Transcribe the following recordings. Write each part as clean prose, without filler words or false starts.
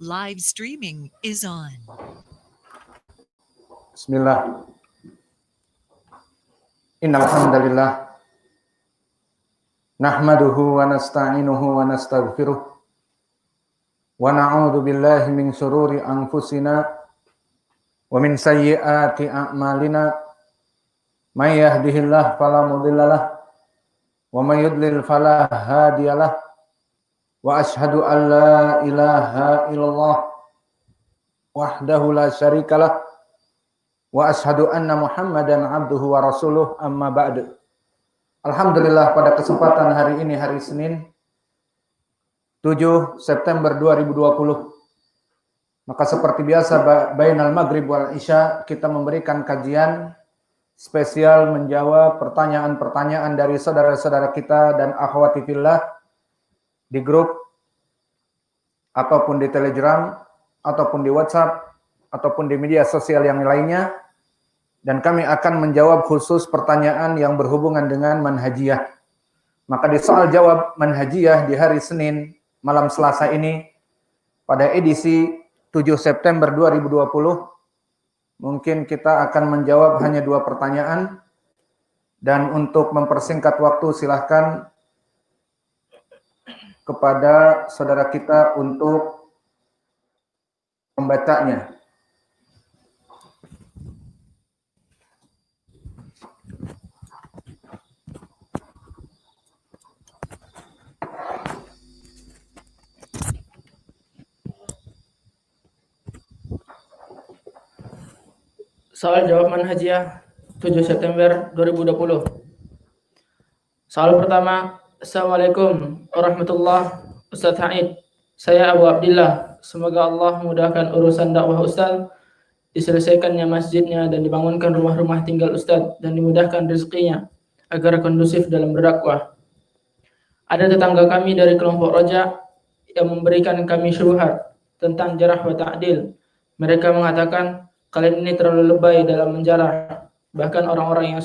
Live streaming is on. Bismillah. Innal hamdalillah nahmaduhu wa nasta'inuhu wa nastaghfiruh wa na'udzu billahi min shururi anfusina wa min sayyiati a'malina may yahdihillahu fala mudhillalah wa may yudlil fala hadiyalah wa asyhadu an la ilaha illallah wahdahu la syarikalah wa asyhadu anna Muhammadan abduhu wa rasuluh amma ba'du. Alhamdulillah, pada kesempatan hari ini, hari Senin 7 September 2020, maka seperti biasa bainal maghrib wal isya kita memberikan kajian spesial menjawab pertanyaan-pertanyaan dari saudara-saudara kita dan akhwati fillah di grup ataupun di Telegram ataupun di WhatsApp ataupun di media sosial yang lainnya, dan kami akan menjawab khusus pertanyaan yang berhubungan dengan manhajiyah. Maka di soal jawab manhajiyah di hari Senin malam Selasa ini pada edisi 7 September 2020 mungkin kita akan menjawab hanya 2 pertanyaan, dan untuk mempersingkat waktu silahkan kepada saudara kita untuk membacanya. Soal jawab manhajiyah 7 September 2020. Soal pertama, Assalamualaikum warahmatullahi wabarakatuh. Ustaz Haid, saya Abu Abdillah. Semoga Allah memudahkan urusan dakwah Ustaz, diselesaikannya masjidnya dan dibangunkan rumah-rumah tinggal Ustaz, dan dimudahkan rezekinya agar kondusif dalam berdakwah. Ada tetangga kami dari kelompok Roja yang memberikan kami syubhat tentang jarah wa ta'dil. Mereka mengatakan kalian ini terlalu lebay dalam menjarah. Bahkan orang-orang yang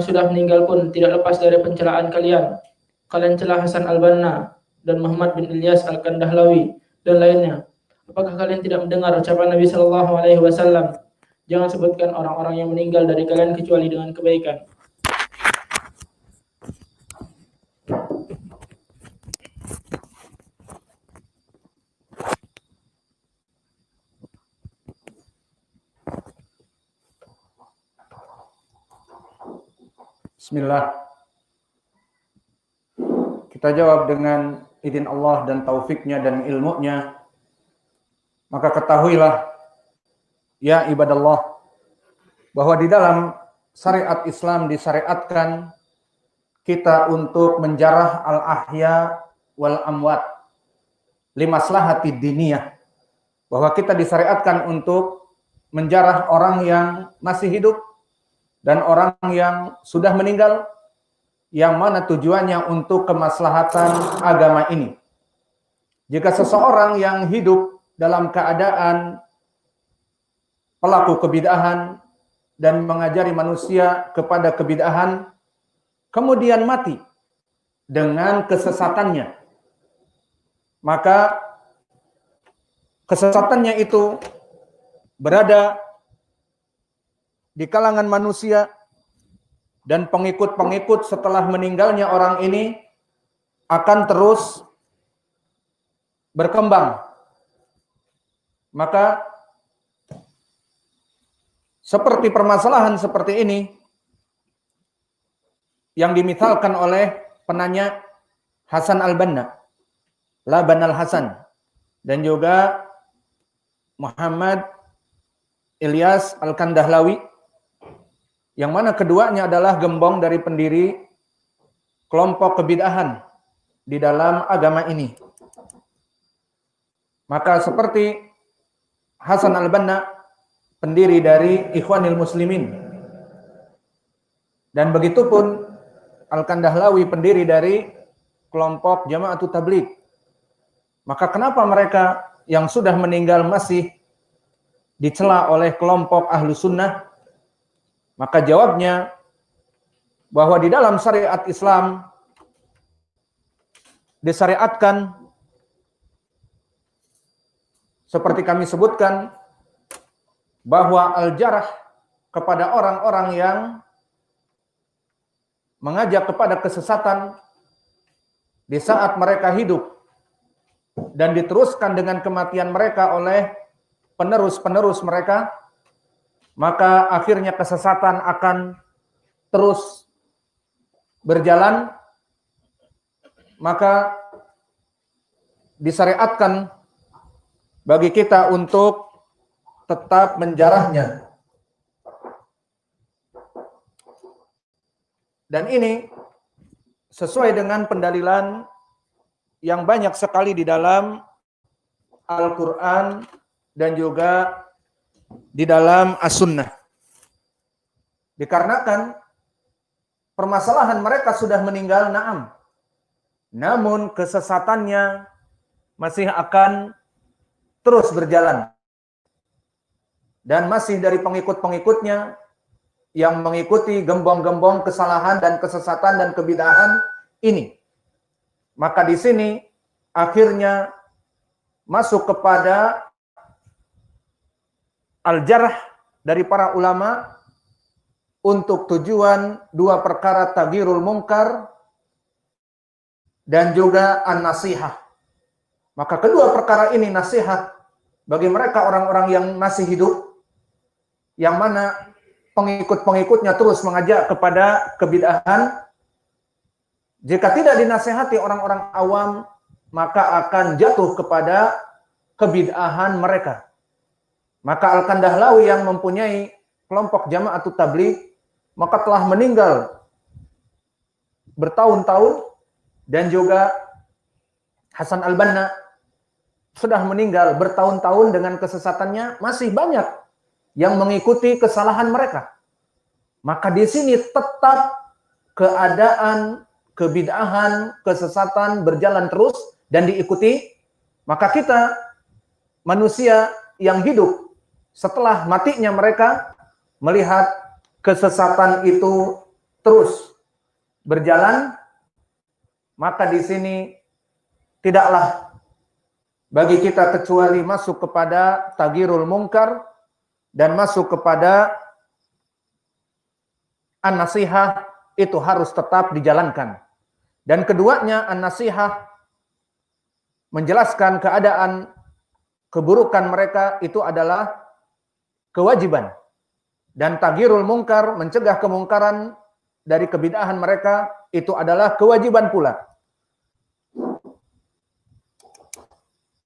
sudah meninggal pun tidak lepas dari pencelaan kalian. Kalian celah Hasan Al-Banna dan Muhammad bin Ilyas Al-Kandahlawi dan lainnya. Apakah kalian tidak mendengar ucapan Nabi sallallahu alaihi wasallam, jangan sebutkan orang-orang yang meninggal dari kalian kecuali dengan kebaikan? Bismillah. Kita jawab dengan izin Allah dan taufiknya dan ilmunya. Maka ketahuilah, ya ibadallah, bahwa di dalam syariat Islam disyariatkan kita untuk menjarah al-ahya wal amwat limaslahati diniyah. Bahwa kita disyariatkan untuk menjarah orang yang masih hidup dan orang yang sudah meninggal, yang mana tujuannya untuk kemaslahatan agama ini. Jika seseorang yang hidup dalam keadaan pelaku kebid'ahan dan mengajari manusia kepada kebid'ahan, kemudian mati dengan kesesatannya, maka kesesatannya itu berada di kalangan manusia, dan pengikut-pengikut setelah meninggalnya orang ini akan terus berkembang. Maka seperti permasalahan seperti ini yang dimisalkan oleh penanya Hasan Al-Banna, Laban Al-Hasan, dan juga Muhammad Ilyas Al-Kandahlawi, yang mana keduanya adalah gembong dari pendiri kelompok kebid'ahan di dalam agama ini. Maka seperti Hasan Al-Banna, pendiri dari Ikhwanil Muslimin, dan begitupun Al-Kandahlawi, pendiri dari kelompok Jama'atut Tabligh. Maka kenapa mereka yang sudah meninggal masih dicela oleh kelompok Ahlu Sunnah? Maka jawabnya bahwa di dalam syariat Islam disyariatkan seperti kami sebutkan bahwa al-jarh kepada orang-orang yang mengajak kepada kesesatan di saat mereka hidup dan diteruskan dengan kematian mereka oleh penerus-penerus mereka, maka akhirnya kesesatan akan terus berjalan. Maka disyariatkan bagi kita untuk tetap menjarahnya. Dan ini sesuai dengan pendalilan yang banyak sekali di dalam Al-Quran dan juga di dalam As-Sunnah. Dikarenakan permasalahan mereka sudah meninggal, na'am. Namun kesesatannya masih akan terus berjalan. Dan masih dari pengikut-pengikutnya yang mengikuti gembong-gembong kesalahan dan kesesatan dan kebid'ahan ini. Maka di sini akhirnya masuk kepada al-jarh dari para ulama untuk tujuan dua perkara, taghyirul munkar dan juga an-nasihah. Maka kedua perkara ini nasihat bagi mereka orang-orang yang masih hidup, yang mana pengikut-pengikutnya terus mengajak kepada kebid'ahan. Jika tidak dinasihati orang-orang awam, maka akan jatuh kepada kebid'ahan mereka. Maka Al-Kandahlawi yang mempunyai kelompok Jama'atut Tabligh, maka telah meninggal bertahun-tahun, dan juga Hasan Al-Banna sudah meninggal bertahun-tahun dengan kesesatannya, masih banyak yang mengikuti kesalahan mereka. Maka di sini tetap keadaan kebid'ahan, kesesatan berjalan terus dan diikuti. Maka kita manusia yang hidup setelah matinya mereka melihat kesesatan itu terus berjalan, maka di sini tidaklah bagi kita kecuali masuk kepada taghyirul munkar dan masuk kepada an-nasihah, itu harus tetap dijalankan. Dan keduanya, an-nasihah menjelaskan keadaan keburukan mereka itu adalah kewajiban, dan taghyirul munkar mencegah kemungkaran dari kebid'ahan mereka itu adalah kewajiban pula.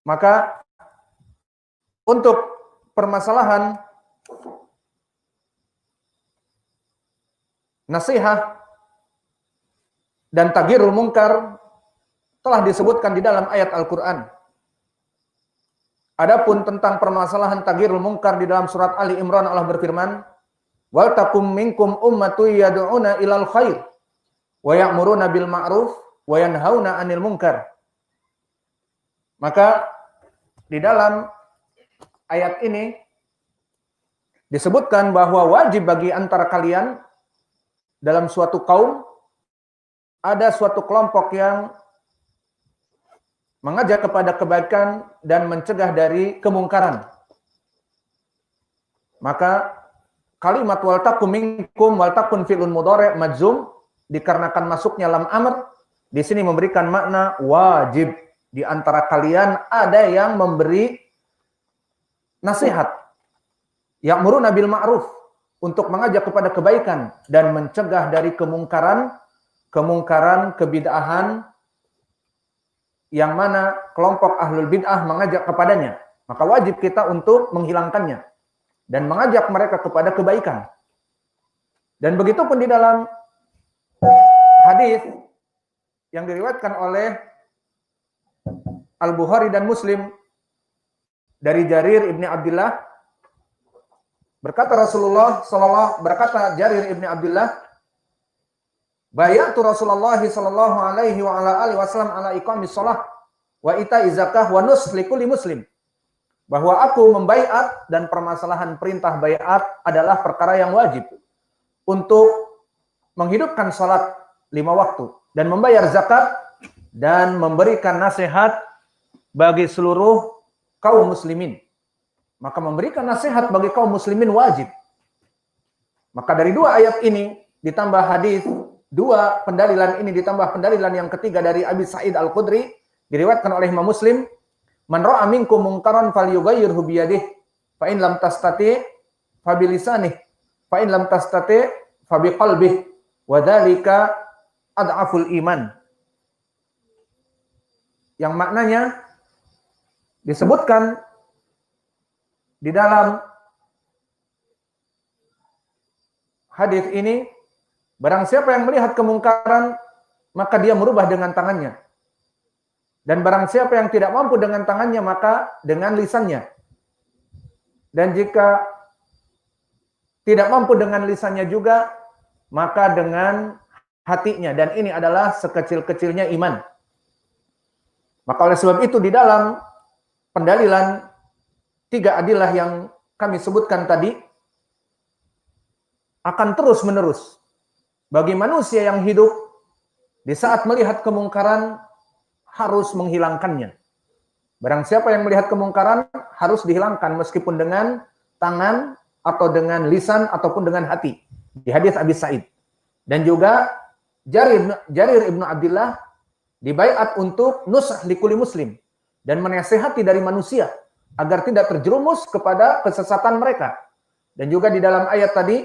Maka untuk permasalahan nasihat dan taghyirul munkar telah disebutkan di dalam ayat Al-Quran. Adapun tentang permasalahan taghyirul munkar di dalam surat Ali Imran, Allah berfirman, "Wal takum minkum ummatun yad'una ilal khair wa ya'muruna bil ma'ruf wa yanhauna 'anil munkar." Maka di dalam ayat ini disebutkan bahwa wajib bagi antara kalian dalam suatu kaum ada suatu kelompok yang mengajak kepada kebaikan dan mencegah dari kemungkaran. Maka kalimat wal takum minkum wal takun fi'lun mudhari' majzum dikarenakan masuknya lam amr, di sini memberikan makna wajib. Di antara kalian ada yang memberi nasihat, ya'muruna bil ma'ruf, untuk mengajak kepada kebaikan dan mencegah dari kemungkaran kebid'ahan yang mana kelompok ahlul bid'ah mengajak kepadanya. Maka wajib kita untuk menghilangkannya dan mengajak mereka kepada kebaikan. Dan begitu pun di dalam hadis yang diriwayatkan oleh Al-Bukhari dan Muslim dari Jarir ibni Abdullah, berkata Jarir ibni Abdullah, bayatu Rasulullah sallallahu alaihi wa ala alihi wasallam ala iqamis shalah wa ita'iz zakah wa nus likulli muslim. Bahwa aku membaiat, dan permasalahan perintah baiat adalah perkara yang wajib untuk menghidupkan salat 5 waktu dan membayar zakat dan memberikan nasihat bagi seluruh kaum muslimin. maka memberikan nasihat bagi kaum muslimin wajib. Maka dari dua ayat ini ditambah hadis, dua pendalilan ini ditambah pendalilan yang ketiga dari Abi Sa'id Al-Khudri, diriwayatkan oleh Imam Muslim, man ra'a minkum munkaran falyughayyirhu bi yadihi, fa in lam tastati fa bi lisanihi, fa in lam tastati fa bi qalbihi, wa dzalika ad'aful iman. Yang maknanya disebutkan di dalam hadis ini, barang siapa yang melihat kemungkaran, maka dia merubah dengan tangannya. Dan barang siapa yang tidak mampu dengan tangannya, maka dengan lisannya. Dan jika tidak mampu dengan lisannya juga, maka dengan hatinya. Dan ini adalah sekecil-kecilnya iman. Maka oleh sebab itu di dalam pendalilan tiga adilah yang kami sebutkan tadi, akan terus-menerus bagi manusia yang hidup di saat melihat kemungkaran harus menghilangkannya. Barang siapa yang melihat kemungkaran harus dihilangkan meskipun dengan tangan atau dengan lisan ataupun dengan hati. Di hadis Abi Sa'id. Dan juga Jarir Ibnu Abdullah dibaiat untuk nusah likuli muslim dan menasihati dari manusia agar tidak terjerumus kepada kesesatan mereka. Dan juga di dalam ayat tadi,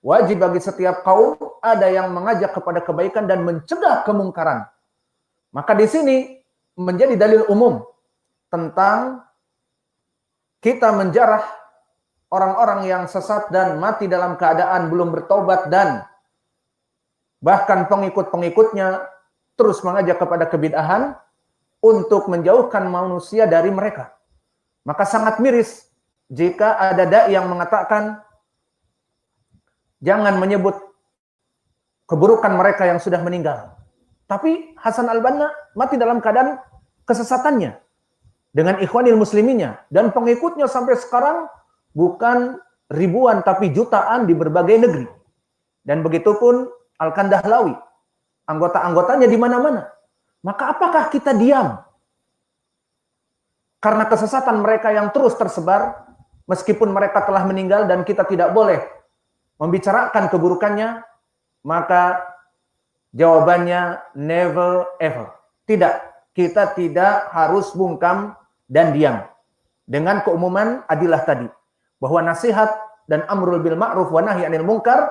wajib bagi setiap kaum ada yang mengajak kepada kebaikan dan mencegah kemungkaran. Maka di sini menjadi dalil umum tentang kita menjarah orang-orang yang sesat dan mati dalam keadaan belum bertobat dan bahkan pengikut-pengikutnya terus mengajak kepada kebid'ahan untuk menjauhkan manusia dari mereka. Maka sangat miris jika ada dai yang mengatakan jangan menyebut keburukan mereka yang sudah meninggal. Tapi Hasan Al-Banna mati dalam keadaan kesesatannya dengan ikhwanil musliminnya dan pengikutnya sampai sekarang bukan ribuan tapi jutaan di berbagai negeri. Dan begitupun Al-Kandahlawi, anggota-anggotanya di mana-mana. Maka apakah kita diam karena kesesatan mereka yang terus tersebar meskipun mereka telah meninggal dan kita tidak boleh membicarakan keburukannya? Maka jawabannya never ever. Tidak, kita tidak harus bungkam dan diam. Dengan keumuman adilah tadi, bahwa nasihat dan amrul bil ma'ruf wa nahi anil munkar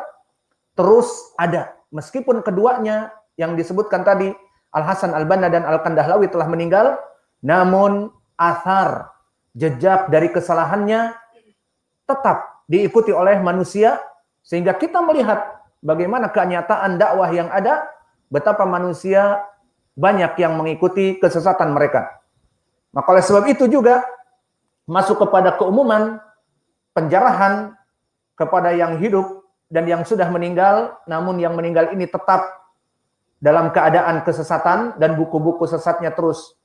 terus ada. Meskipun keduanya yang disebutkan tadi, Al-Hasan Al-Banna dan Al-Kandahlawi telah meninggal, namun athar, jejak dari kesalahannya tetap diikuti oleh manusia, sehingga kita melihat bagaimana kenyataan dakwah yang ada, betapa manusia banyak yang mengikuti kesesatan mereka. Maka oleh sebab itu juga masuk kepada keumuman penjarahan kepada yang hidup dan yang sudah meninggal, namun yang meninggal ini tetap dalam keadaan kesesatan dan buku-buku sesatnya terus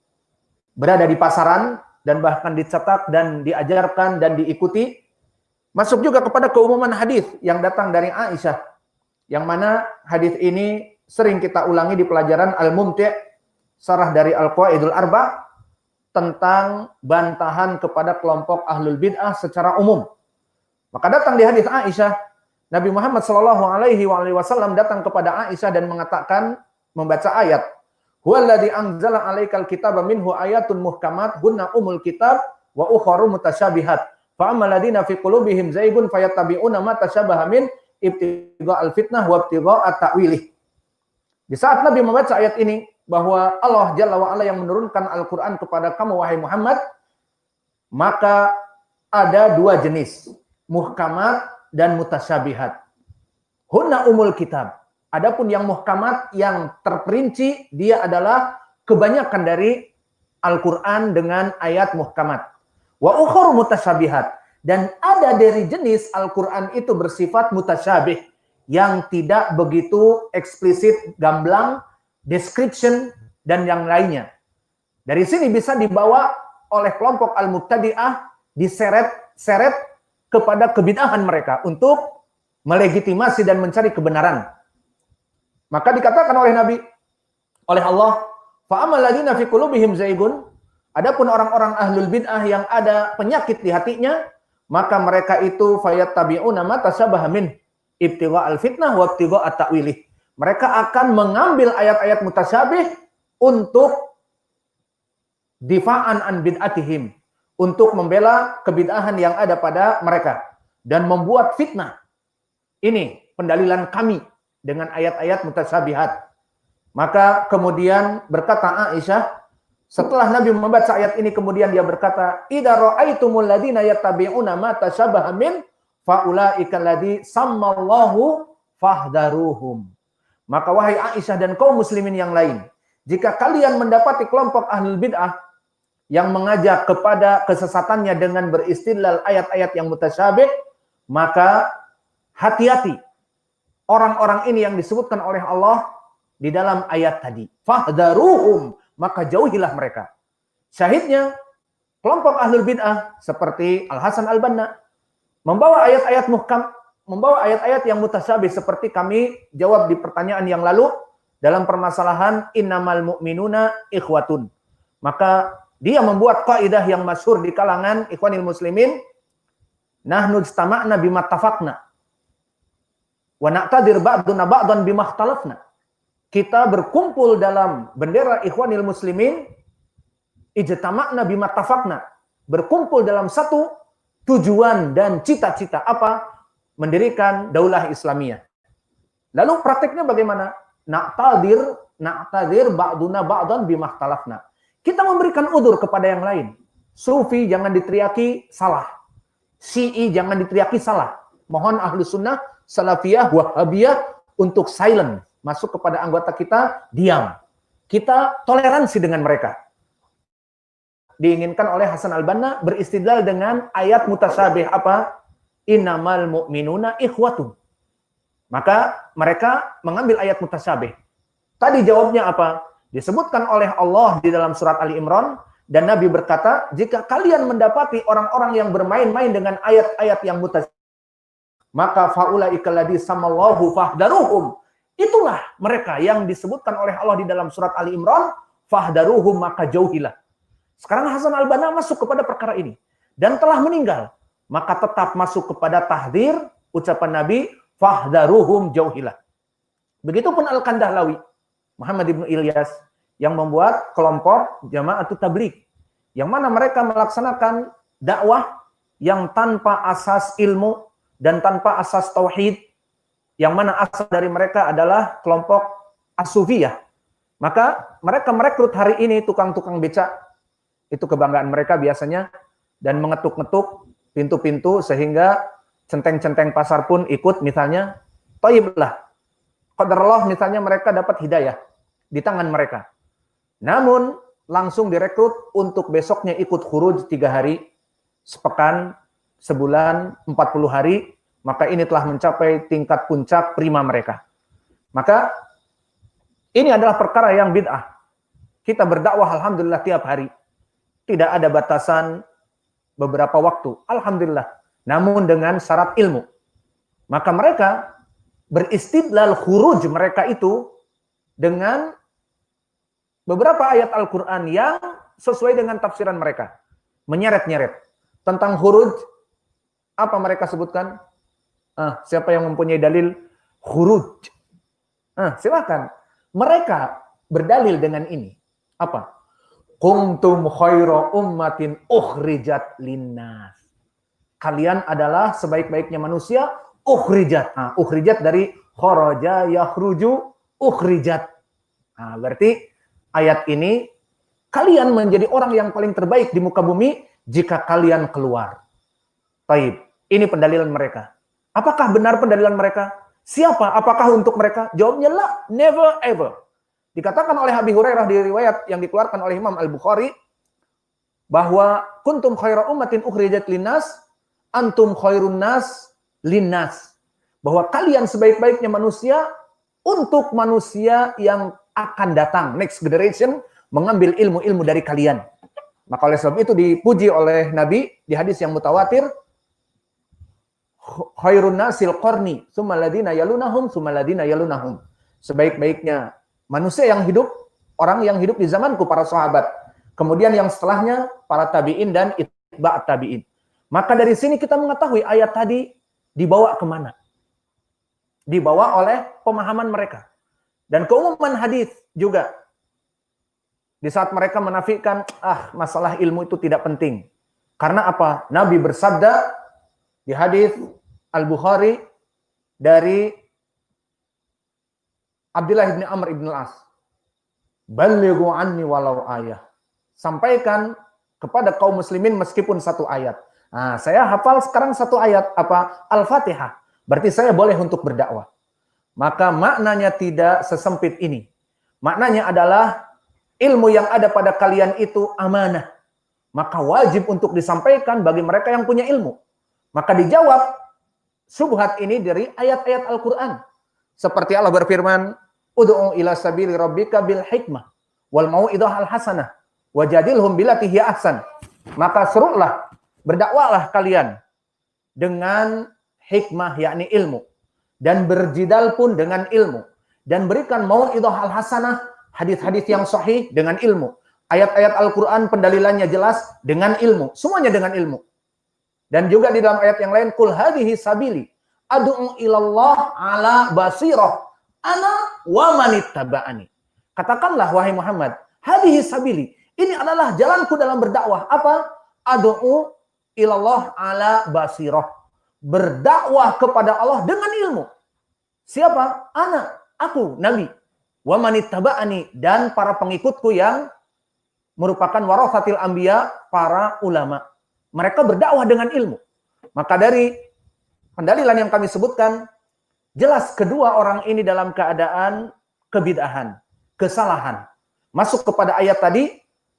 berada di pasaran dan bahkan dicetak dan diajarkan dan diikuti. Masuk juga kepada keumuman hadis yang datang dari Aisyah, yang mana hadis ini sering kita ulangi di pelajaran Al-Mumti', sarah dari Al-Qawaidul Arba', tentang bantahan kepada kelompok ahlul bid'ah secara umum. Maka datang di hadis Aisyah, Nabi Muhammad SAW datang kepada Aisyah dan mengatakan, membaca ayat, huwallazi anzala 'alaikal kitaba minhu ayatun muhkamat hunna umul kitab wa ukharu mutasyabihat fa ammal ladina fi qulubihim zaygun fayattabi'una ma tasyabaha min ibtigha'al fitnah wa ibtigha'a ta'wilih. Di saat Nabi membaca ayat ini, bahwa Allah Jalla wa'ala yang menurunkan Al-Quran kepada kamu wahai Muhammad, maka ada dua jenis, muhkamat dan mutasyabihat. Hunna umul kitab. Adapun yang muhkamat, yang terperinci, dia adalah kebanyakan dari Al-Quran dengan ayat muhkamat. Wa ukhur mutasyabihat. Dan ada dari jenis Al-Quran itu bersifat mutasyabih, yang tidak begitu eksplisit, gamblang, description, dan yang lainnya. Dari sini bisa dibawa oleh kelompok Al-Mubtadi'ah, diseret-seret kepada kebid'ahan mereka untuk melegitimasi dan mencari kebenaran. Maka dikatakan oleh Nabi, oleh Allah, fa'amal ladina fi qulubihim zaygun, Adapun orang-orang ahlul bid'ah yang ada penyakit di hatinya, maka mereka itu fayattabi'una ma tasyabaha min ibtigha'al fitnah wa ibtigha'at ta'wilih. Mereka akan mengambil ayat-ayat mutasyabih untuk difa'an an bid'atihim, untuk membela kebid'ahan yang ada pada mereka dan membuat fitnah. Ini pendalilan kami dengan ayat-ayat mutasyabihat. Maka kemudian berkata Aisyah, setelah Nabi membaca ayat ini, kemudian dia berkata, "Idza ra'aitumul ladzina yattabi'una ma tasyabaha min faulaika alladzi sammallahu fahdharuhum." Maka wahai Aisyah dan kaum muslimin yang lain, jika kalian mendapati kelompok ahlul bid'ah yang mengajak kepada kesesatannya dengan beristidlal ayat-ayat yang mutasyabih, maka hati-hati orang-orang ini yang disebutkan oleh Allah di dalam ayat tadi. Fahdharuhum, maka jauhilah mereka. Syahidnya, kelompok ahlul bid'ah seperti Al-Hasan Al-Banna membawa ayat-ayat muhkam, membawa ayat-ayat yang mutasyabih seperti kami jawab di pertanyaan yang lalu dalam permasalahan innamal mu'minuna ikhwatun. Maka dia membuat kaidah yang masyhur di kalangan ikhwanil muslimin, nahnu istama'na bima tafaqna wa na'tadir ba'duna ba'dan bima ikhtalafna. Kita berkumpul dalam bendera ikhwanil muslimin, ijtama'na bima tafaqna, berkumpul dalam satu tujuan dan cita-cita apa? Mendirikan daulah Islamiyah. Lalu praktiknya bagaimana? Na'tadir ba'duna ba'dan bima ikhtalafna. Kita memberikan udzur kepada yang lain. Sufi jangan diteriaki salah. Syi'i jangan diteriaki salah. Mohon ahlu sunnah, salafiyah, wahabiyah untuk silent. Masuk kepada anggota kita, diam. Kita toleransi dengan mereka. Diinginkan oleh Hasan Al-Banna beristidlal dengan ayat mutasyabih apa? Innamal mu'minuna ikhwatun. Maka mereka mengambil ayat mutasyabih. Tadi jawabnya apa? Disebutkan oleh Allah di dalam surat Ali Imran, dan Nabi berkata, jika kalian mendapati orang-orang yang bermain-main dengan ayat-ayat yang mutasyabih, maka faulaika alladzi samallahu fahdharuhum. Itulah mereka yang disebutkan oleh Allah di dalam surat Ali Imran, fahdharuhum, maka jauhilah. Sekarang Hasan Al-Banna masuk kepada perkara ini dan telah meninggal, maka tetap masuk kepada tahdzir ucapan Nabi, fahdharuhum, jauhilah. Begitupun Al-Kandahlawi, Muhammad ibn Ilyas, yang membuat kelompok Jama'atut Tabligh, yang mana mereka melaksanakan dakwah yang tanpa asas ilmu dan tanpa asas tauhid, yang mana asal dari mereka adalah kelompok As-Sufiyah. Maka mereka merekrut hari ini tukang-tukang becak, itu kebanggaan mereka biasanya, dan mengetuk-ngetuk pintu-pintu sehingga centeng-centeng pasar pun ikut misalnya. Thayyib lah. Qadarullah misalnya mereka dapat hidayah di tangan mereka. Namun langsung direkrut untuk besoknya ikut khuruj 3 hari, sepekan, sebulan, 40 hari, maka ini telah mencapai tingkat puncak prima mereka. Maka ini adalah perkara yang bid'ah. Kita berdakwah alhamdulillah tiap hari. Tidak ada batasan beberapa waktu, alhamdulillah. Namun dengan syarat ilmu. Maka mereka beristidlal khuruj mereka itu dengan beberapa ayat Al-Quran yang sesuai dengan tafsiran mereka. Menyeret-nyeret. Tentang khuruj, apa mereka sebutkan? Siapa yang mempunyai dalil khuruj? Silakan. Mereka berdalil dengan ini. Apa? Kuntum khaira ummatin ukhrijat linnas. Kalian adalah sebaik-baiknya manusia, ukhrijat. Ukhrijat dari kharaja yakhruju ukhrijat. Berarti ayat ini, kalian menjadi orang yang paling terbaik di muka bumi jika kalian keluar. Taib. Ini pendalilan mereka. Apakah benar pendalilan mereka? Siapa? Apakah untuk mereka? Jawabnya lah, never ever. Dikatakan oleh Abi Hurairah di riwayat yang dikeluarkan oleh Imam Al-Bukhari bahwa kuntum khaira ummatin ukhrijat linnas antum khairun nas linnas. Bahwa kalian sebaik-baiknya manusia untuk manusia yang akan datang, next generation, mengambil ilmu-ilmu dari kalian. Maka oleh sebab itu dipuji oleh Nabi di hadis yang mutawatir, khairun nasil qarni, summa ladina yalunahum, summa ladina yalunahum. Sebaik-baiknya manusia yang hidup, orang yang hidup di zamanku, para sahabat. Kemudian yang setelahnya para tabi'in dan itba' tabi'in. Maka dari sini kita mengetahui ayat tadi dibawa kemana? Dibawa oleh pemahaman mereka. Dan keumuman hadis juga. Di saat mereka menafikan, masalah ilmu itu tidak penting. Karena apa? Nabi bersabda di hadis Al-Bukhari dari Abdullah bin Amr bin Al-As. Balighu anni walau ayah. Sampaikan kepada kaum muslimin meskipun satu ayat. Nah, saya hafal sekarang satu ayat, apa? Al-Fatihah. Berarti saya boleh untuk berdakwah. Maka maknanya tidak sesempit ini. Maknanya adalah ilmu yang ada pada kalian itu amanah. Maka wajib untuk disampaikan bagi mereka yang punya ilmu. Maka dijawab syubhat ini dari ayat-ayat Al-Quran. Seperti Allah berfirman, Ud'u ila sabili rabbika bil hikmah wal mau'idhah al-hasanah wajadilhum billati hiya ahsan. Maka serulah, berdakwahlah kalian dengan hikmah, yakni ilmu, dan berjidal pun dengan ilmu, dan berikan mau'idhah al-hasanah, hadis-hadis yang sahih dengan ilmu, ayat-ayat Al-Quran pendalilannya jelas dengan ilmu, semuanya dengan ilmu. Dan juga di dalam ayat yang lain, kul hadhihi sabili ad'u ilallah ala basirah ana wa manittaba'ani. Katakanlah wahai Muhammad, hadhihi sabili, ini adalah jalanku dalam berdakwah. Apa? Ad'u ilallah ala basirah. Berdakwah kepada Allah dengan ilmu. Siapa? Ana, aku, Nabi. Wa manittaba'ani, dan para pengikutku yang merupakan warathatil anbiya, para ulama. Mereka berdakwah dengan ilmu. Maka dari pendalilan yang kami sebutkan, jelas kedua orang ini dalam keadaan kebid'ahan, kesalahan. Masuk kepada ayat tadi,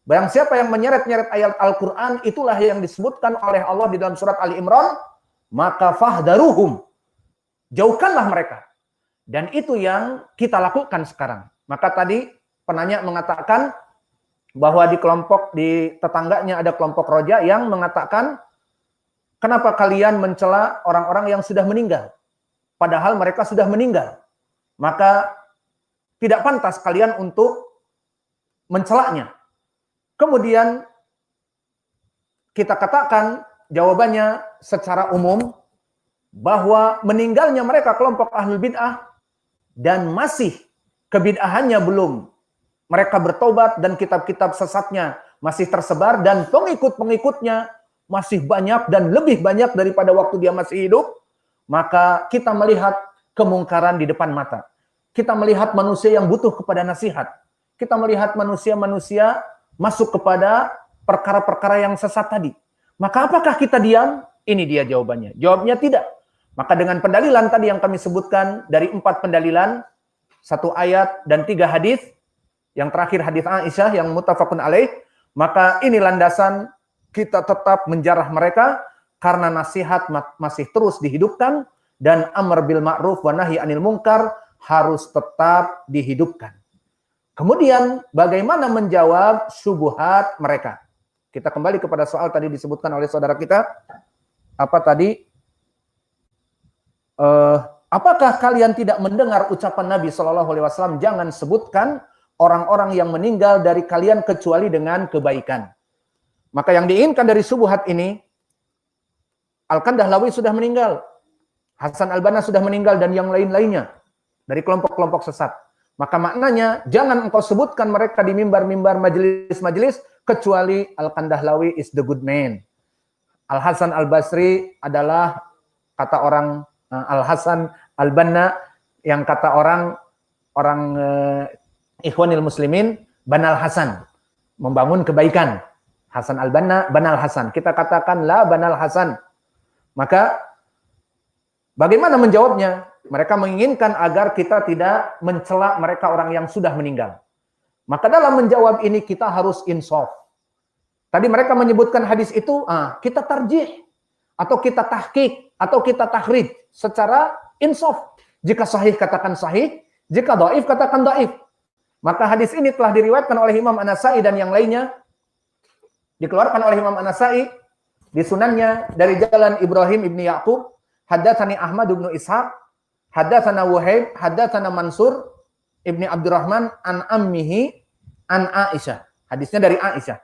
barang siapa yang menyeret-nyeret ayat Al-Quran, itulah yang disebutkan oleh Allah di dalam surat Ali Imran, maka fahdaruhum, jauhkanlah mereka. Dan itu yang kita lakukan sekarang. Maka tadi penanya mengatakan bahwa di tetangganya ada kelompok roja yang mengatakan, kenapa kalian mencela orang-orang yang sudah meninggal? Padahal mereka sudah meninggal. Maka tidak pantas kalian untuk mencelaknya. Kemudian kita katakan jawabannya secara umum bahwa meninggalnya mereka kelompok ahlul bid'ah dan masih kebid'ahannya belum mereka bertobat dan kitab-kitab sesatnya masih tersebar dan pengikut-pengikutnya masih banyak dan lebih banyak daripada waktu dia masih hidup, maka kita melihat kemungkaran di depan mata. Kita melihat manusia yang butuh kepada nasihat. Kita melihat manusia-manusia masuk kepada perkara-perkara yang sesat tadi. Maka apakah kita diam? Ini dia jawabannya. Jawabnya tidak. Maka dengan pendalilan tadi yang kami sebutkan dari 4 pendalilan, 1 ayat dan 3 hadis, yang terakhir hadis Aisyah yang muttafaqun alaih, maka ini landasan kita tetap menjarah mereka karena nasihat masih terus dihidupkan dan amr bil ma'ruf wa nahi anil munkar harus tetap dihidupkan. Kemudian bagaimana menjawab syubhat mereka? Kita kembali kepada soal tadi disebutkan oleh saudara kita. Apa tadi? Apakah kalian tidak mendengar ucapan Nabi SAW, jangan sebutkan orang-orang yang meninggal dari kalian kecuali dengan kebaikan. Maka yang diinginkan dari syubhat ini, Al-Kandahlawi sudah meninggal, Hasan Al-Banna sudah meninggal, dan yang lain-lainnya dari kelompok-kelompok sesat. Maka maknanya, jangan engkau sebutkan mereka di mimbar-mimbar majelis-majelis, kecuali Al-Kandahlawi is the good man. Al-Hasan Al-Basri adalah, kata orang Al-Hasan Al-Banna, yang kata orang Ikhwanil Muslimin, Banal Hasan, membangun kebaikan. Hasan Al-Banna, Banal Hasan. Kita katakan la Banal Hasan. Maka bagaimana menjawabnya? Mereka menginginkan agar kita tidak mencela mereka orang yang sudah meninggal. Maka dalam menjawab ini kita harus insaf. Tadi mereka menyebutkan hadis itu, kita tarjih, atau kita tahqiq, atau kita takhrij secara insaf. Jika sahih katakan sahih, jika dhaif katakan dhaif. Maka hadis ini telah diriwayatkan oleh Imam An-Nasa'i dan yang lainnya, dikeluarkan oleh Imam An-Nasa'i di sunannya dari jalan Ibrahim ibni Ya'qub, haddatsani Ahmad ibnu Ishaq, haddatsana Wahib, haddatsana Mansur ibni Abdurrahman an ammihi an Aisyah. Hadisnya dari Aisyah.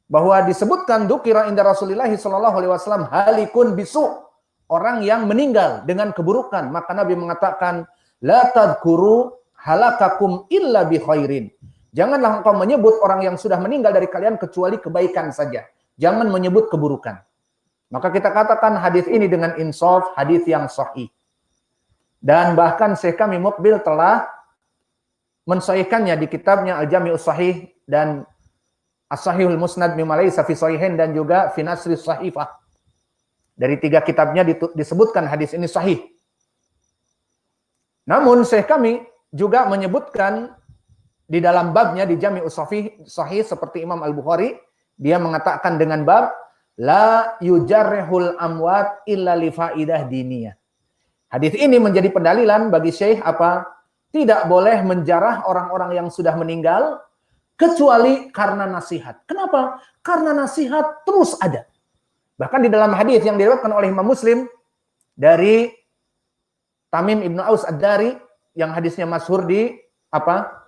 bahwa disebutkan dzukira inda Rasulillah sallallahu alaihi wasallam halikun bisu, orang yang meninggal dengan keburukan, maka Nabi mengatakan la tadhkuru halakakum illa bi khairin. Janganlah engkau menyebut orang yang sudah meninggal dari kalian kecuali kebaikan saja. Jangan menyebut keburukan. Maka kita katakan hadis ini dengan insaf, hadis yang sahih. Dan bahkan Syekh kami Muqbil telah mensahihkannya di kitabnya Al-Jami'us Sahih dan As-Sahihul Musnad mimma laysa fi sahihain dan juga fi Nasris Sahifah. Dari 3 kitabnya disebutkan hadis ini sahih. Namun Syekh kami juga menyebutkan di dalam babnya di Jami'us Sahih seperti Imam Al-Bukhari, dia mengatakan dengan bab la yujarrihul amwat illa li faidah diniyah. Hadis ini menjadi pendalilan bagi Syekh apa? Tidak boleh menjarah orang-orang yang sudah meninggal kecuali karena nasihat. Kenapa? Karena nasihat terus ada. Bahkan di dalam hadis yang diriwayatkan oleh Imam Muslim dari Tamim Ibnu Aus Ad-Dari yang hadisnya masyhur di apa?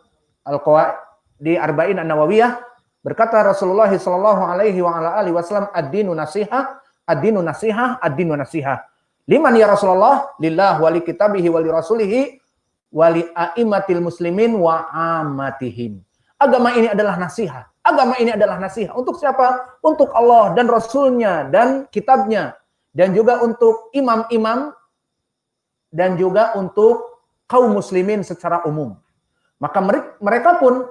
Al-Qawaid di Arba'in An-Nawawiyah, berkata Rasulullah sallallahu alaihi wa ala alihi wasallam ad-dinu nasihah, ad-dinu nasihah, ad-dinu nasihah. Liman ya Rasulullah? Lillah wa li kitabihi wa li rasulihi wa li a'immatil muslimin wa ammatihim. Agama ini adalah nasihat. Agama ini adalah nasihat. Untuk siapa? Untuk Allah dan Rasulnya dan kitabnya. Dan juga untuk imam-imam. Dan juga untuk kaum muslimin secara umum. Maka mereka pun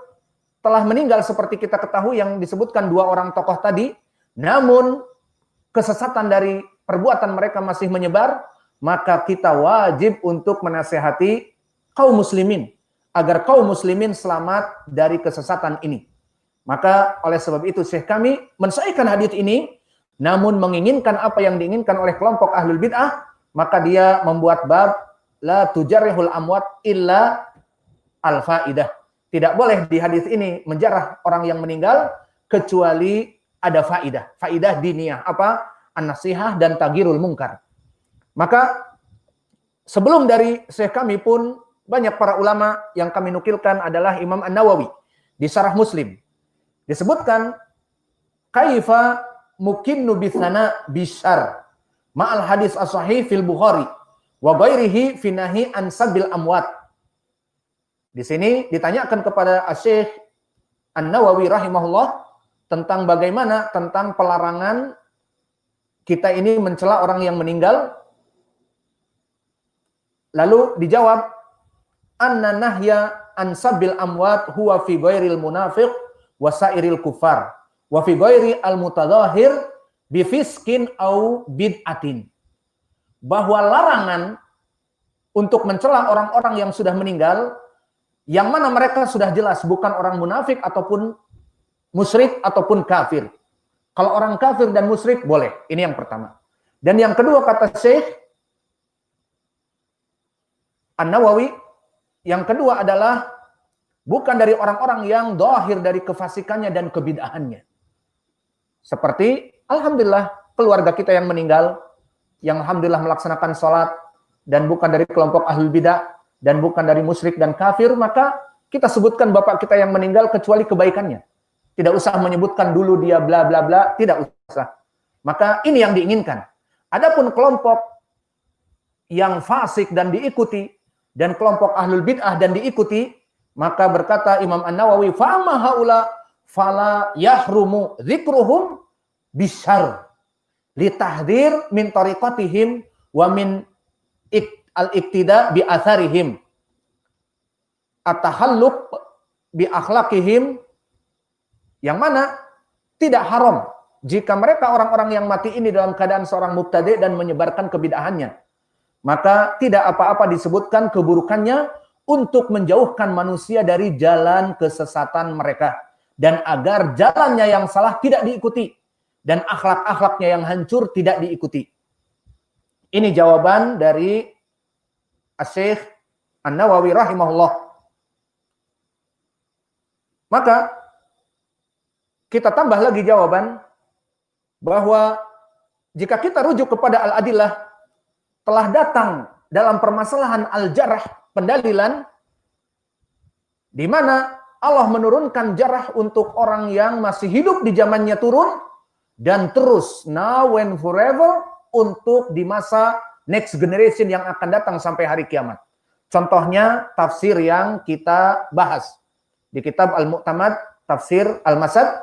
telah meninggal seperti kita ketahui yang disebutkan 2 orang tokoh tadi. Namun kesesatan dari perbuatan mereka masih menyebar. Maka kita wajib untuk menasihati kaum muslimin. Agar kaum muslimin selamat dari kesesatan ini. Maka oleh sebab itu Syekh kami mensahihkan hadis ini, namun menginginkan apa yang diinginkan oleh kelompok ahlul bid'ah, maka dia membuat bab la tujarrihul amwat illa al-faidah. Tidak boleh di hadis ini menjarah orang yang meninggal kecuali ada faidah. Faidah diniyah apa? An-nasihah dan tagirul munkar. Maka sebelum dari Syekh kami pun banyak para ulama yang kami nukilkan adalah Imam An-Nawawi di Syarah Muslim. Disebutkan kaifa mukinnu bitsana bisyar ma'al hadis as-sahih fil Bukhari wa ghairihi fi nahi an sabil amwat. Di sini ditanyakan kepada Syekh An-Nawawi rahimahullah tentang bagaimana tentang pelarangan kita ini mencela orang yang meninggal. Lalu dijawab anna nahya an sabil amwat huwa fi ghairil munafiq wa sairil kufar wa fi ghairi al mutadahhir bi fiskin au bid'atin. Bahwa larangan untuk mencela orang-orang yang sudah meninggal yang mana mereka sudah jelas bukan orang munafik ataupun musyrik ataupun kafir. Kalau orang kafir dan musyrik boleh. Ini yang pertama. Dan yang kedua kata Syekh An-Nawawi, yang kedua adalah bukan dari orang-orang yang zahir dari kefasikannya dan kebid'ahannya. Seperti alhamdulillah keluarga kita yang meninggal, yang alhamdulillah melaksanakan sholat dan bukan dari kelompok ahlul bidah dan bukan dari musyrik dan kafir, maka kita sebutkan bapak kita yang meninggal kecuali kebaikannya. Tidak usah menyebutkan dulu dia bla bla bla, tidak usah. Maka ini yang diinginkan. Adapun kelompok yang fasik dan diikuti dan kelompok ahlul bid'ah dan diikuti, maka berkata Imam An-Nawawi, fa'amma haula fala yahrumu dzikruhum bisyarr litahdhir min tariqatihim wa min al-iktida bi atharihim at-tahalluq bi akhlaqihim, yang mana tidak haram jika mereka orang-orang yang mati ini dalam keadaan seorang mubtadi' dan menyebarkan kebid'ahannya. Maka tidak apa-apa disebutkan keburukannya untuk menjauhkan manusia dari jalan kesesatan mereka. Dan agar jalannya yang salah tidak diikuti. Dan akhlak-akhlaknya yang hancur tidak diikuti. Ini jawaban dari Syekh An-Nawawi rahimahullah. Maka kita tambah lagi jawaban bahwa jika kita rujuk kepada al-adillah, telah datang dalam permasalahan al-jarh, pendalilan, di mana Allah menurunkan jarah untuk orang yang masih hidup di zamannya turun, dan terus now and forever untuk di masa next generation yang akan datang sampai hari kiamat. Contohnya tafsir yang kita bahas di kitab Al-Mu'tamad, tafsir Al-Masad,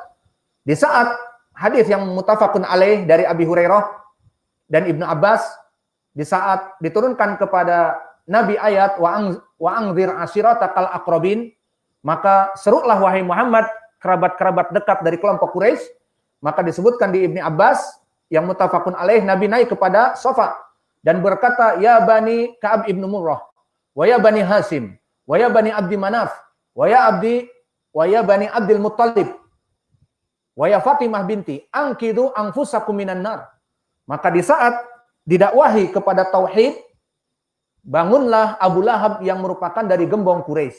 di saat hadis yang muttafaqun alaih dari Abi Hurairah dan Ibnu Abbas, di saat diturunkan kepada Nabi ayat wa anzir ashiratakal aqrabin, maka serulah wahai Muhammad kerabat-kerabat dekat dari kelompok Quraisy. Maka disebutkan di Ibnu Abbas yang muttafaqun alaih, Nabi naik kepada sofa dan berkata, ya bani Ka'ab ibnu Murrah, wa ya bani Hasim, wa ya bani Abdi Manaf, wa ya bani Abdul Muttalib, wa ya Fatimah binti, angkidu anfusakum minan nar. Maka di saat didakwahi kepada tauhid, bangunlah Abu Lahab yang merupakan dari gembong Quraisy,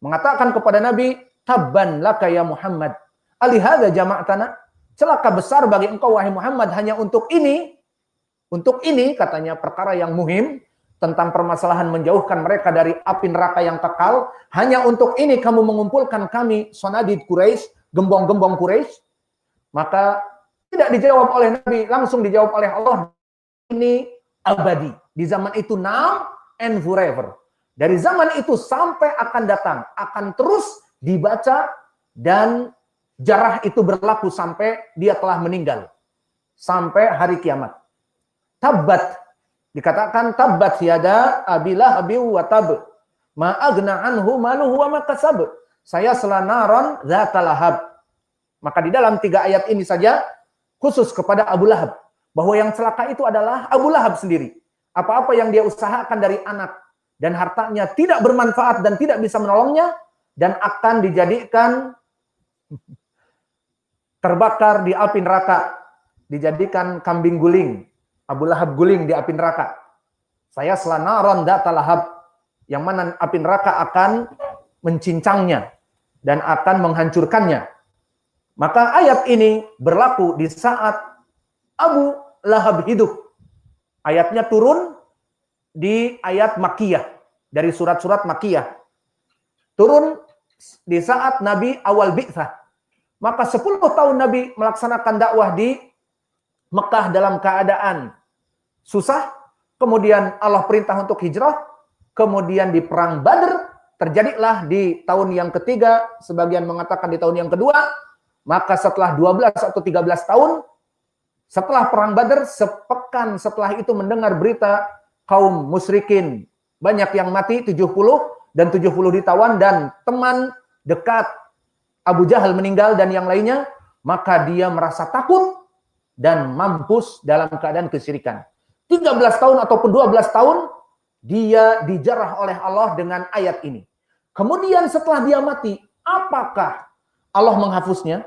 mengatakan kepada Nabi, tabban laka ya Muhammad, alihada jama'tana, celaka besar bagi engkau wahai Muhammad, hanya untuk ini katanya perkara yang muhim tentang permasalahan menjauhkan mereka dari api neraka yang kekal, hanya untuk ini kamu mengumpulkan kami sonadid Quraisy, gembong-gembong Quraisy. Maka tidak dijawab oleh Nabi, langsung dijawab oleh Allah, ini abadi, di zaman itu now and forever. Dari zaman itu sampai akan datang, akan terus dibaca, dan jarah itu berlaku sampai dia telah meninggal, sampai hari kiamat. Tabbat, dikatakan tabbat yada abilah abi wa tab, ma agna anhu maluhu wa ma kasab, saya selanaron zatalahab. Maka di dalam 3 ayat ini saja khusus kepada Abu Lahab, bahwa yang celaka itu adalah Abu Lahab sendiri. Apa-apa yang dia usahakan dari anak dan hartanya tidak bermanfaat dan tidak bisa menolongnya, dan akan dijadikan terbakar di api neraka, dijadikan kambing guling. Abu Lahab guling di api neraka. Saya selanaron data lahab, yang mana api neraka akan mencincangnya dan akan menghancurkannya. Maka ayat ini berlaku di saat Abu Lahab hidup. Ayatnya turun di ayat Makkiyah, dari surat-surat Makkiyah. Turun di saat Nabi awal bi'tsah. Maka 10 tahun Nabi melaksanakan dakwah di Mekah dalam keadaan susah, kemudian Allah perintah untuk hijrah, kemudian di perang Badr terjadilah di tahun yang ketiga, sebagian mengatakan di tahun yang kedua. Maka setelah 12 atau 13 tahun setelah perang Badr, sepekan setelah itu mendengar berita kaum musyrikin banyak yang mati, 70 dan 70 ditawan, dan teman dekat Abu Jahal meninggal dan yang lainnya, maka dia merasa takut dan mampus dalam keadaan kesyirikan. 13 tahun ataupun 12 tahun dia dijarah oleh Allah dengan ayat ini. Kemudian setelah dia mati, apakah Allah menghapusnya?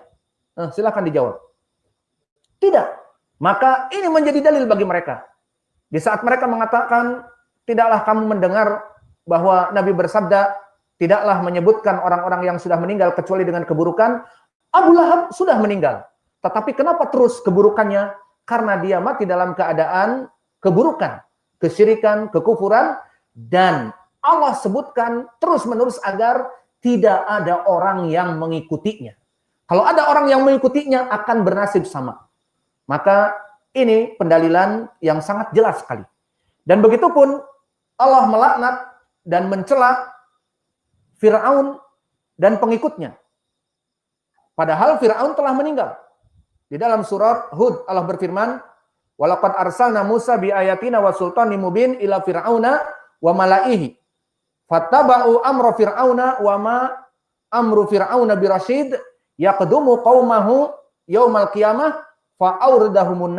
Silakan dijawab. Tidak. Maka ini menjadi dalil bagi mereka. Di saat mereka mengatakan, tidaklah kamu mendengar bahwa Nabi bersabda, tidaklah menyebutkan orang-orang yang sudah meninggal kecuali dengan keburukan. Abu Lahab sudah meninggal. Tetapi kenapa terus keburukannya? Karena dia mati dalam keadaan keburukan, kesyirikan, kekufuran, dan Allah sebutkan terus-menerus agar tidak ada orang yang mengikutinya. Kalau ada orang yang mengikutinya akan bernasib sama. Maka ini pendalilan yang sangat jelas sekali. Dan begitu pun Allah melaknat dan mencela Fir'aun dan pengikutnya. Padahal Fir'aun telah meninggal. Di dalam surat Hud Allah berfirman, "Walaqad arsalna Musa bi ayatina wa sultanin mubin ila fir'auna wa mala'ihi. Fattaba'u amra fir'auna wa ma amru fir'auna birasyid yaqdumu qaumahu yaumal qiyamah fa'auradahumun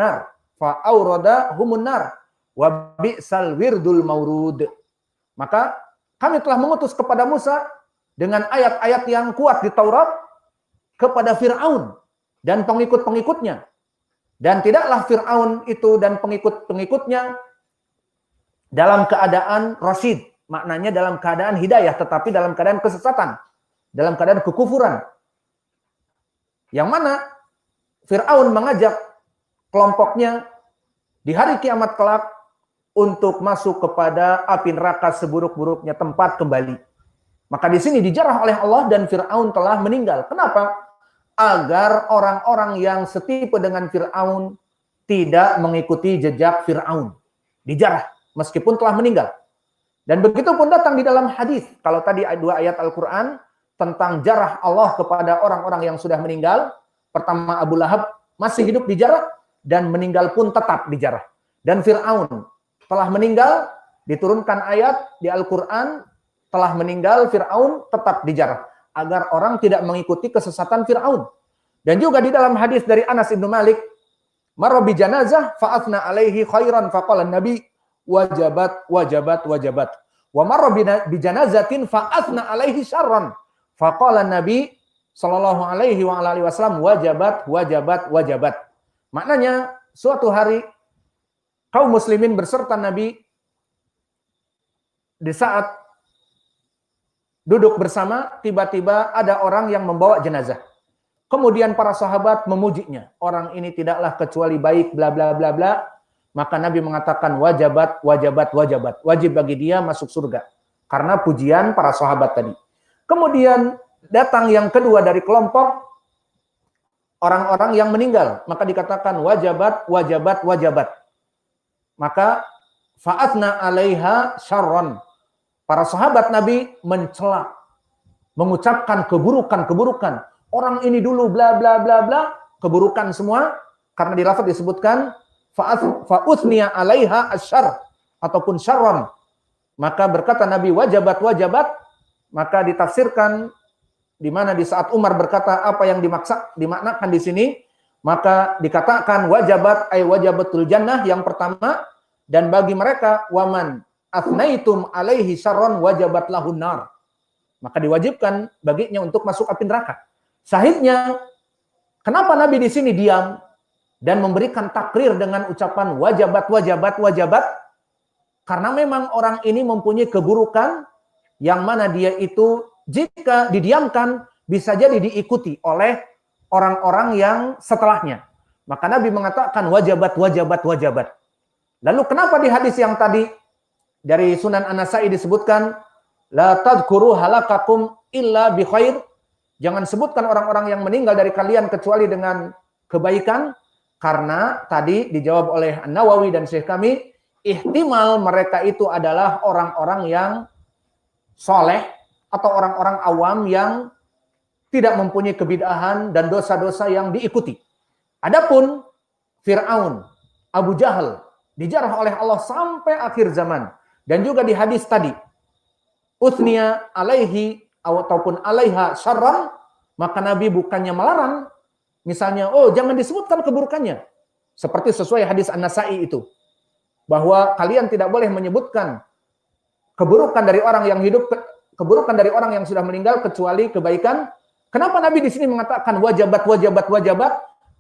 nar wa bi'sal wirdul maurud." Maka kami telah mengutus kepada Musa dengan ayat-ayat yang kuat di Taurat kepada Fir'aun dan pengikut-pengikutnya. Dan tidaklah Fir'aun itu dan pengikut-pengikutnya dalam keadaan rasyid, maknanya dalam keadaan hidayah, tetapi dalam keadaan kesesatan, dalam keadaan kekufuran. Yang mana Fir'aun mengajak kelompoknya di hari kiamat kelak untuk masuk kepada api neraka seburuk-buruknya tempat kembali. Maka di sini dijarah oleh Allah dan Fir'aun telah meninggal. Kenapa? Agar orang-orang yang setipe dengan Fir'aun tidak mengikuti jejak Fir'aun. Dijarah meskipun telah meninggal. Dan begitu pun datang di dalam hadis. Kalau tadi 2 ayat Al-Quran tentang jarah Allah kepada orang-orang yang sudah meninggal. Pertama Abu Lahab masih hidup dijarah dan meninggal pun tetap dijarah. Dan Fir'aun telah meninggal, diturunkan ayat di Al-Quran, telah meninggal Fir'aun tetap dijarah. Agar orang tidak mengikuti kesesatan Fir'aun. Dan juga di dalam hadis dari Anas bin Malik, marra bi janazah fa'athna alaihi khairan faqala nabi wajabat wajabat wajabat. Wa marra bi janazatin fa'athna alaihi syarran faqala nabi sallallahu alaihi wa alihi wasallam wajabat wajabat wajabat. Maknanya suatu hari kaum muslimin berserta Nabi di saat duduk bersama, tiba-tiba ada orang yang membawa jenazah. Kemudian para sahabat memujinya. Orang ini tidaklah kecuali baik, bla bla bla bla. Maka Nabi mengatakan wajabat, wajabat, wajabat. Wajib bagi dia masuk surga. Karena pujian para sahabat tadi. Kemudian datang yang kedua dari kelompok orang-orang yang meninggal. Maka dikatakan wajabat, wajabat, wajabat. Maka fa'atna alaiha syarran. Para sahabat Nabi mencela, mengucapkan keburukan-keburukan. Orang ini dulu bla bla bla bla, keburukan semua, karena di lafaz disebutkan fa'uthniya alaiha asyar ataupun syarran. Maka berkata Nabi wajabat wajabat, maka ditafsirkan di mana di saat Umar berkata apa yang dimaknakan di sini, maka dikatakan wajabat ay wajabatul jannah yang pertama, dan bagi mereka waman athnaitum alaihi syarran wajabat lahun nar. Maka diwajibkan baginya untuk masuk api neraka. Syahidnya, kenapa Nabi di sini diam dan memberikan takrir dengan ucapan wajabat, wajabat, wajabat? Karena memang orang ini mempunyai keburukan yang mana dia itu jika didiamkan bisa jadi diikuti oleh orang-orang yang setelahnya. Maka Nabi mengatakan wajabat, wajabat, wajabat. Lalu kenapa di hadis yang tadi dari Sunan An-Nasa'i disebutkan la tadhkuru halakakum illa bi khair? Jangan sebutkan orang-orang yang meninggal dari kalian kecuali dengan kebaikan, karena tadi dijawab oleh An-Nawawi dan Syekh kami, ihtimal mereka itu adalah orang-orang yang soleh atau orang-orang awam yang tidak mempunyai kebid'ahan dan dosa-dosa yang diikuti. Adapun Fir'aun, Abu Jahal dijarah oleh Allah sampai akhir zaman. Dan juga di hadis tadi, uthniya alaihi ataupun alaiha syarran, maka Nabi bukannya melarang, misalnya, oh jangan disebutkan keburukannya. Seperti sesuai hadis An-Nasa'i itu. Bahwa kalian tidak boleh menyebutkan keburukan dari orang yang hidup, keburukan dari orang yang sudah meninggal, kecuali kebaikan. Kenapa Nabi di sini mengatakan wajabat, wajabat, wajabat?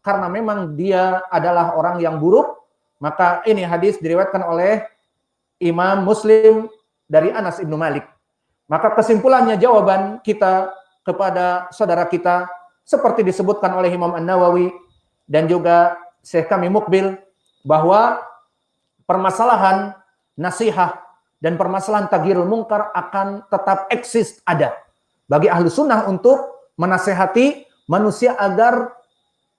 Karena memang dia adalah orang yang buruk. Maka ini hadis diriwayatkan oleh Imam Muslim dari Anas bin Malik. Maka kesimpulannya jawaban kita kepada saudara kita seperti disebutkan oleh Imam An-Nawawi dan juga Syekh kami Mukbil, bahwa permasalahan nasihat dan permasalahan taghyirul munkar akan tetap eksis ada bagi ahlu sunnah untuk menasehati manusia agar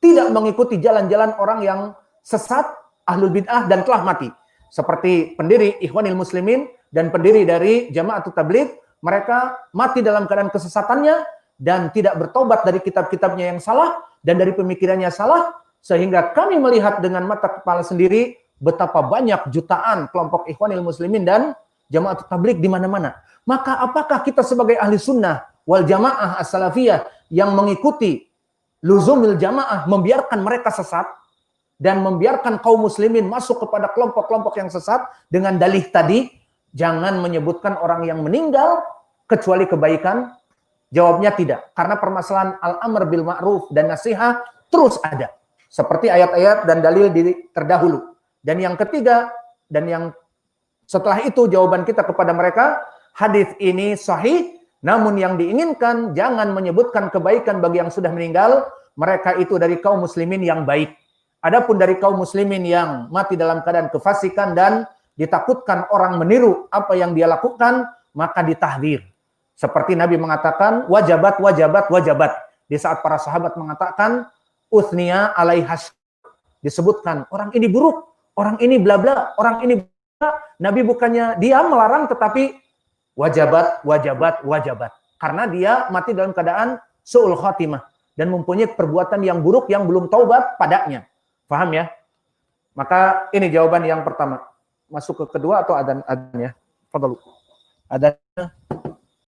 tidak mengikuti jalan-jalan orang yang sesat, ahlul bid'ah dan telah mati. Seperti pendiri Ikhwanil Muslimin dan pendiri dari Jama'atut Tabligh, mereka mati dalam keadaan kesesatannya dan tidak bertobat dari kitab-kitabnya yang salah dan dari pemikirannya salah, sehingga kami melihat dengan mata kepala sendiri betapa banyak jutaan kelompok Ikhwanil Muslimin dan Jama'atut Tabligh di mana-mana. Maka apakah kita sebagai ahli sunnah wal jamaah as-salafiyah yang mengikuti luzumil jamaah membiarkan mereka sesat dan membiarkan kaum muslimin masuk kepada kelompok-kelompok yang sesat dengan dalih tadi, jangan menyebutkan orang yang meninggal kecuali kebaikan? Jawabnya tidak, karena permasalahan al-amr bil ma'ruf dan nasihat terus ada. Seperti ayat-ayat dan dalil terdahulu. Dan yang ketiga, dan yang setelah itu jawaban kita kepada mereka, hadis ini sahih, namun yang diinginkan jangan menyebutkan kebaikan bagi yang sudah meninggal, mereka itu dari kaum muslimin yang baik. Adapun dari kaum muslimin yang mati dalam keadaan kefasikan dan ditakutkan orang meniru apa yang dia lakukan, maka ditahdzir. Seperti Nabi mengatakan, wajabat, wajabat, wajabat. Di saat para sahabat mengatakan, uthniya alaihas, disebutkan, orang ini buruk, orang ini bla bla, orang ini bla. Nabi bukannya dia melarang, tetapi wajabat, wajabat, wajabat. Karena dia mati dalam keadaan su'ul khatimah. Dan mempunyai perbuatan yang buruk yang belum taubat padanya. Paham ya? Maka ini jawaban yang pertama. Masuk ke kedua atau adan-adannya? Fadhal. Adan